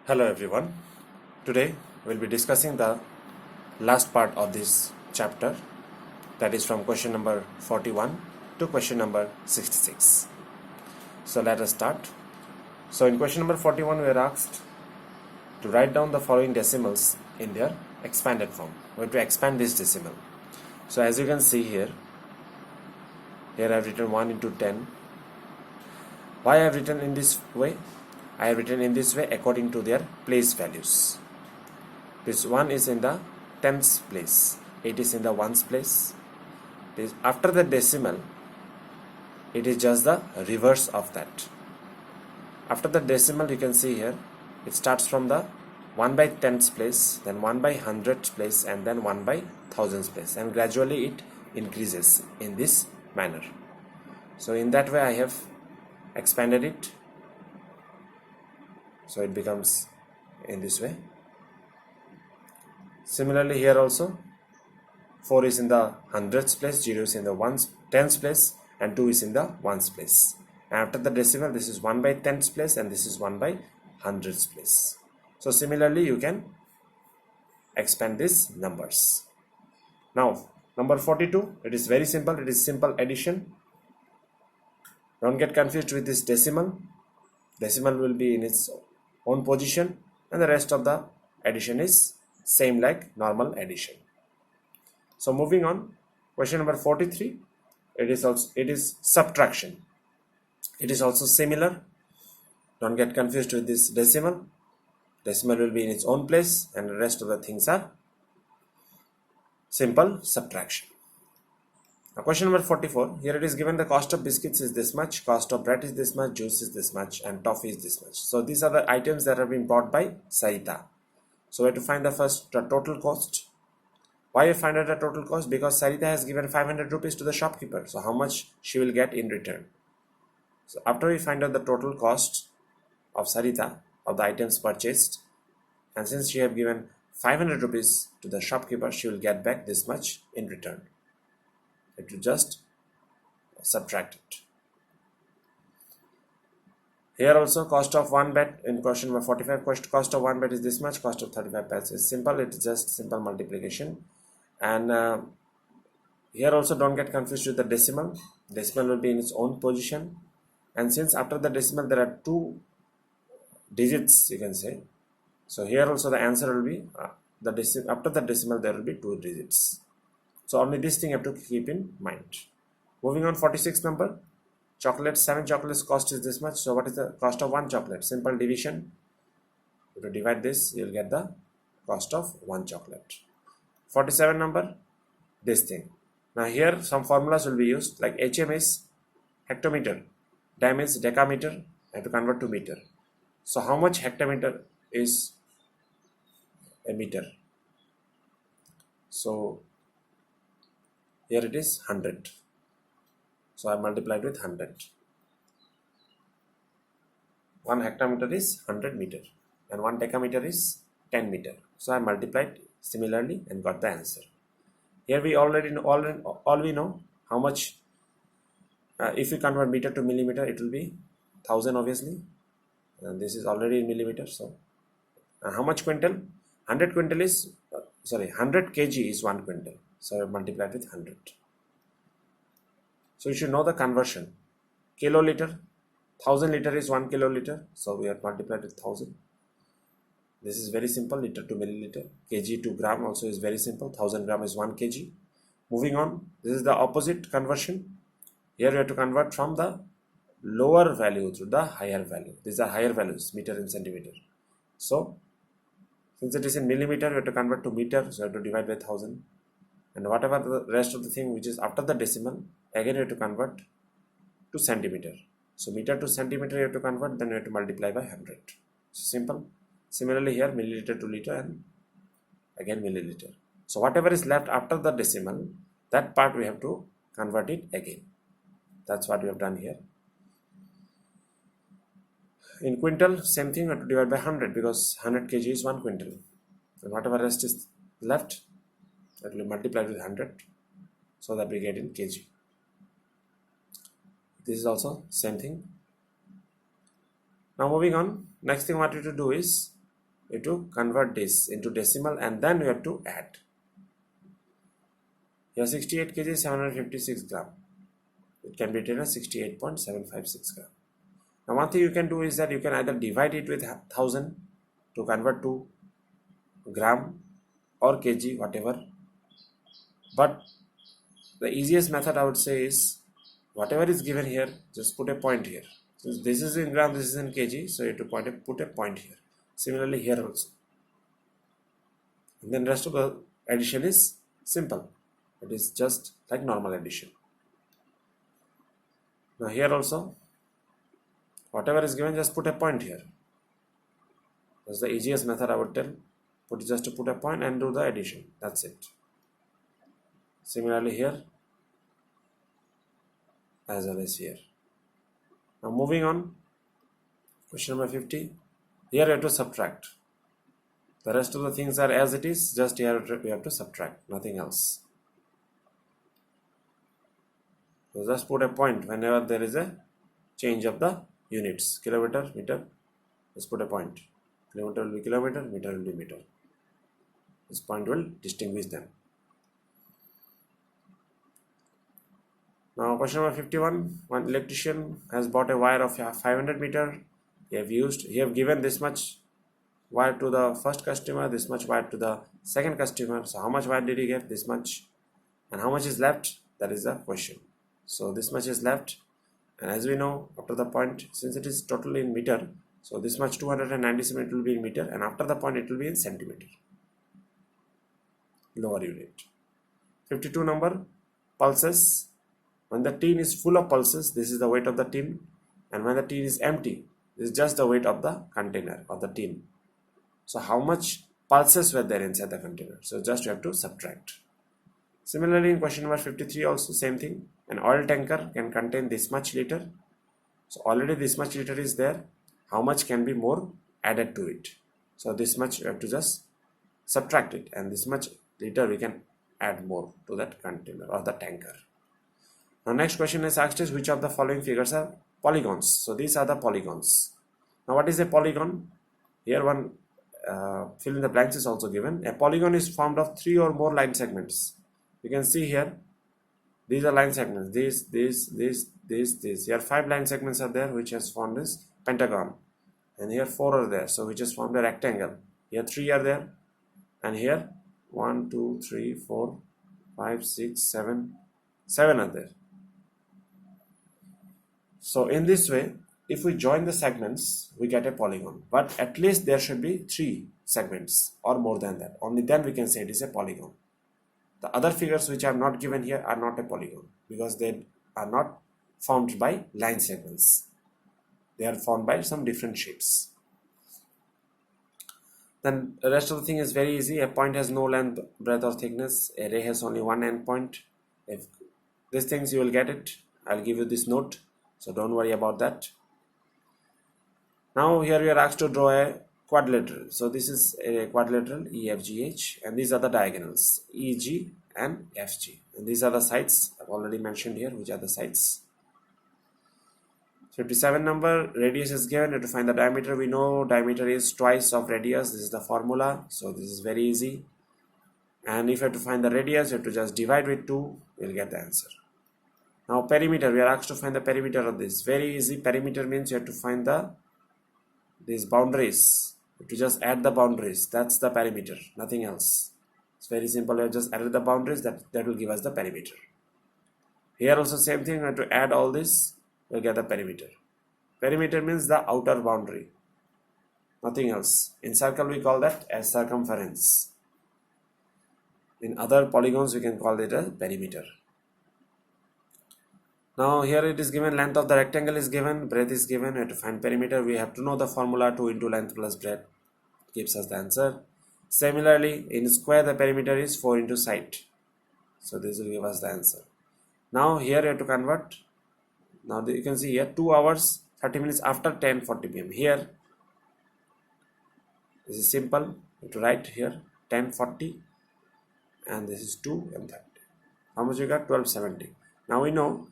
Hello everyone. Today we'll be discussing the last part of this chapter, that is from question number 41 to question number 66. So let us start. So in question number 41 we are asked to write down the following decimals in their expanded form. We have to expand this decimal. So as you can see here I have written 1 into 10. Why I have written in this way? I have written in this way according to their place values. This 1 is in the tens place, 8 is in the ones place. This, after the decimal, it is just the reverse of that. After the decimal, you can see here, it starts from the 1 by tens place, then 1 by hundredths place, and then 1 by thousands place, and gradually it increases in this manner. So in that way I have expanded it. So it becomes in this way. Similarly here also 4 is in the hundredths place, 0 is in the ones tens place, and 2 is in the ones place. And after the decimal, this is 1 by tens place and this is 1 by hundredths place. So similarly you can expand these numbers. Now number 42, it is very simple. It is simple addition. Don't get confused with this decimal. Decimal will be in its own position and the rest of the addition is same like normal addition. So moving on, question number 43, it is subtraction. It is also similar. Don't get confused with this decimal. Decimal will be in its own place and the rest of the things are simple subtraction. Now question number 44, here it is given the cost of biscuits is this much, cost of bread is this much, juice is this much, and toffee is this much. So these are the items that have been bought by Sarita. So we have to find the first total cost. Why we find out the total cost? Because Sarita has given 500 rupees to the shopkeeper. So how much she will get in return? So after we find out the total cost of Sarita of the items purchased, and since she have given 500 rupees to the shopkeeper, she will get back this much in return. It will just subtract it. Here also cost of one bed in question number 45, cost of one bed is this much, cost of 35 pence is simple, it is just simple multiplication. And here also don't get confused with the decimal. Decimal will be in its own position, and since after the decimal there are two digits, you can say, so here also the answer will be after the decimal there will be two digits. So only this thing you have to keep in mind. Moving on, 46 number, chocolates, 7 chocolates cost is this much. So what is the cost of one chocolate? Simple division. If you divide this, you will get the cost of one chocolate. 47 number, this thing. Now here some formulas will be used, like HM is hectometer, dam is decameter, I have to convert to meter. So how much hectometer is a meter? So here it is 100. So I multiplied with 100. 1 hectometer is 100 meter and 1 decameter is 10 meter. So I multiplied similarly and got the answer. Here we already know, all we know how much, if we convert meter to millimeter, it will be 1000 obviously, and this is already in millimeter. So how much quintal? 100 quintal is 100 kg is 1 quintal. So I multiplied with 100. So you should know the conversion. Kiloliter, 1000 liter is 1 kiloliter. So we have multiplied with 1000. This is very simple, liter to milliliter. Kg to gram also is very simple. 1000 gram is 1 kg. Moving on, this is the opposite conversion. Here we have to convert from the lower value to the higher value. These are higher values, meter and centimeter. So since it is in millimeter, we have to convert to meter. So we have to divide by 1000. And whatever the rest of the thing which is after the decimal, again we have to convert to centimeter. So meter to centimeter you have to convert, then you have to multiply by 100. So simple. Similarly here milliliter to liter and again milliliter. So whatever is left after the decimal, that part we have to convert it again. That's what we have done here. In quintal, same thing, we have to divide by 100 because 100 kg is 1 quintal. And whatever rest is left, that will be multiplied with 100 so that we get in kg. This is also same thing. Now moving on, next thing what you have to do is you have to convert this into decimal and then you have to add. Here 68 kg, 756 gram. It can be written as 68.756 gram. Now one thing you can do is that you can either divide it with 1000 to convert to gram or kg, whatever. But the easiest method I would say is whatever is given here, just put a point here. Since this is in gram, this is in kg, so you have to put a point here. Similarly here also. And then rest of the addition is simple. It is just like normal addition. Now here also, whatever is given, just put a point here. That's the easiest method I would tell. Just to put a point and do the addition. That's it. Similarly here, as well as here. Now moving on, question number 50. Here you have to subtract. The rest of the things are as it is, just here we have to subtract, nothing else. So just put a point whenever there is a change of the units. Kilometer, meter, just put a point. Kilometer will be kilometer, meter will be meter. This point will distinguish them. Now question number 51. One electrician has bought a wire of 500 meter. He have given this much wire to the first customer, this much wire to the second customer. So how much wire did he get? This much. And how much is left? That is the question. So this much is left. And as we know, after the point, since it is totally in meter, so this much 297 it will be in meter, and after the point it will be in centimeter. Lower unit. 52 number, pulses. When the tin is full of pulses, this is the weight of the tin, and when the tin is empty, this is just the weight of the container or the tin. So how much pulses were there inside the container? So just you have to subtract. Similarly, in question number 53 also same thing. An oil tanker can contain this much liter. So already this much liter is there. How much can be more added to it? So this much you have to just subtract it, and this much liter we can add more to that container or the tanker. Now next question is asked is which of the following figures are polygons? So these are the polygons. Now what is a polygon? Here one fill in the blanks is also given. A polygon is formed of 3 or more line segments. You can see here, these are line segments. This. Here 5 line segments are there, which has formed this pentagon. And here 4 are there, so which has formed a rectangle. Here 3 are there, and here 1, 2, 3, 4, 5, 6, 7 are there. So in this way, if we join the segments, we get a polygon. But at least there should be 3 segments or more than that. Only then we can say it is a polygon. The other figures which I have not given here are not a polygon because they are not formed by line segments. They are formed by some different shapes. Then the rest of the thing is very easy. A point has no length, breadth or thickness. A ray has only one end point. If these things you will get it. I'll give you this note. So don't worry about that. Now here we are asked to draw a quadrilateral. So this is a quadrilateral EFGH, and these are the diagonals EG and FG. And these are the sides. I've already mentioned here which are the sides. 57 number, radius is given. You have to find the diameter. We know diameter is twice of radius. This is the formula. So this is very easy. And if you have to find the radius, you have to just divide with 2. You'll get the answer. Now perimeter, we are asked to find the perimeter of this. Very easy. Perimeter means you have to find these boundaries. You have to just add the boundaries. That's the perimeter, nothing else. It's very simple. You have just added the boundaries, that will give us the perimeter. Here also same thing, you have to add all this, we'll get the perimeter. Perimeter means the outer boundary, nothing else. In circle we call that as circumference. In other polygons we can call it a perimeter. Now here it is given, length of the rectangle is given, breadth is given. We have to find perimeter. We have to know the formula, 2 into length plus breadth gives us the answer. Similarly, in square the perimeter is 4 into side. So this will give us the answer. Now here you have to convert. Now you can see here 2 hours 30 minutes after 10:40 p.m. Here this is simple. You have to write here 10:40 and this is 2 and 30. How much you got? 1270. Now we know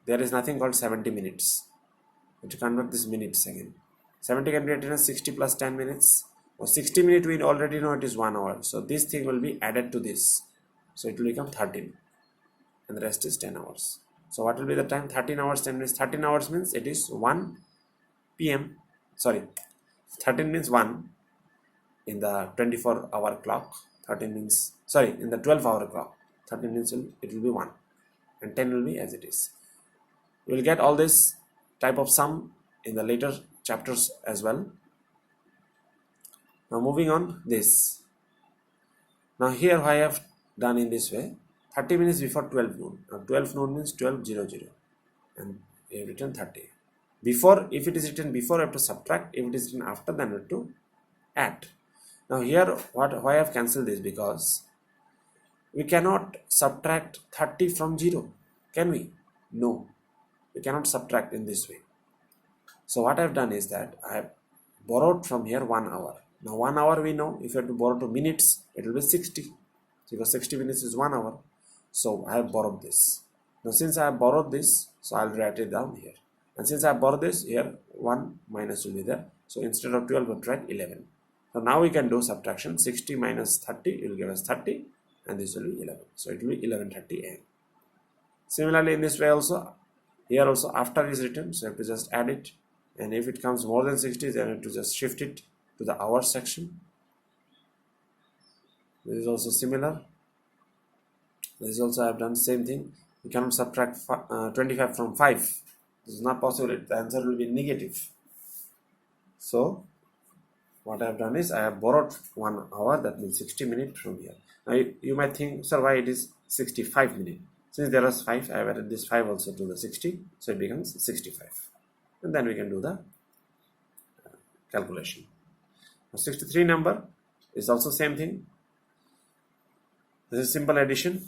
there is nothing called 70 minutes. You have to convert this minutes again. 70 can be written as 60 plus 10 minutes, Or 60 minutes we already know it is 1 hour. So this thing will be added to this. So it will become 13. And the rest is 10 hours. So what will be the time? 13 hours, 10 minutes. 13 hours means it is 1 p.m. Sorry, 13 means 1 in the 24-hour clock. 13 means, sorry, in the 12-hour clock. 13 means it will be 1. And 10 will be as it is. You will get all this type of sum in the later chapters as well. Now moving on this. Now here I have done in this way. 30 minutes before 12 noon. Now 12 noon means 12:00. And we have written 30. Before, if it is written before, I have to subtract. If it is written after, then I have to add. Now here, why I have cancelled this? Because we cannot subtract 30 from 0. Can we? No. We cannot subtract in this way. So what I have done is that I have borrowed from here 1 hour. Now 1 hour we know, if you have to borrow to minutes, it will be 60. Because 60 minutes is 1 hour. So I have borrowed this. Now since I have borrowed this, so I will write it down here. And since I have borrowed this, here 1 minus will be there. So instead of 12, we will write 11. So now we can do subtraction. 60 minus 30 will give us 30. And this will be 11. So it will be 11:30 a.m. Similarly, in this way also, here also after is written. So you have to just add it. And if it comes more than 60, then you have to just shift it to the hours section. This is also similar. This is also I have done same thing. We cannot subtract 25 from 5. This is not possible. The answer will be negative. So what I have done is I have borrowed 1 hour, that means 60 minutes from here. Now you might think, sir, why it is 65 minutes? Since there is 5, I have added this 5 also to the 60, so it becomes 65. And then we can do the calculation. Now 63 number is also same thing. This is simple addition.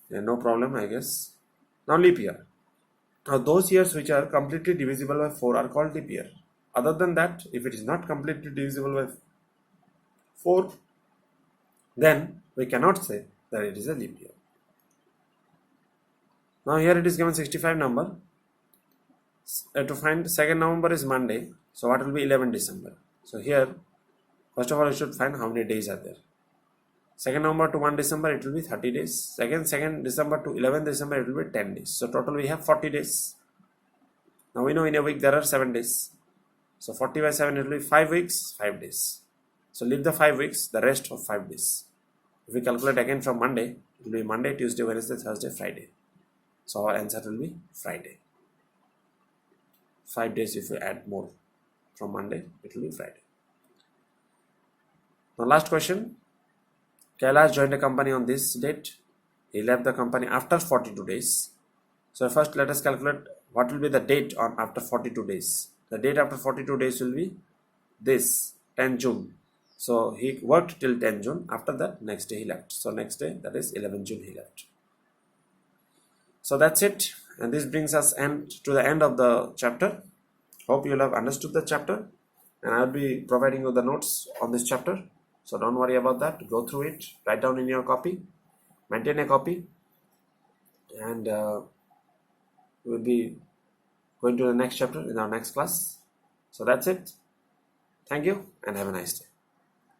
Yeah, no problem, I guess. Now leap year. Now those years which are completely divisible by 4 are called leap year. Other than that, if it is not completely divisible by 4, then we cannot say that it is a leap year. Now here it is given 65 number. To find 2nd November is Monday. So what will be 11 December? So here, first of all, I should find how many days are there. 2nd November to 1 December, it will be 30 days. 2nd December to 11th December, it will be 10 days. So total we have 40 days. Now we know in a week there are 7 days. So 40 by 7, it will be 5 weeks, 5 days. So leave the 5 weeks, the rest of 5 days. If we calculate again from Monday, it will be Monday, Tuesday, Wednesday, Thursday, Friday. So our answer will be Friday. 5 days if we add more from Monday, it will be Friday. Now last question. Kailash joined a company on this date. He left the company after 42 days. So first let us calculate what will be the date on after 42 days. The date after 42 days will be this, 10 June. So he worked till 10 June. After that, next day he left. So next day, that is 11 June he left. So that's it. And this brings us to the end of the chapter. Hope you will have understood the chapter. And I will be providing you the notes on this chapter. So don't worry about that. Go through it. Write down in your copy. Maintain a copy. And we will be going to the next chapter in our next class. So that's it. Thank you and have a nice day.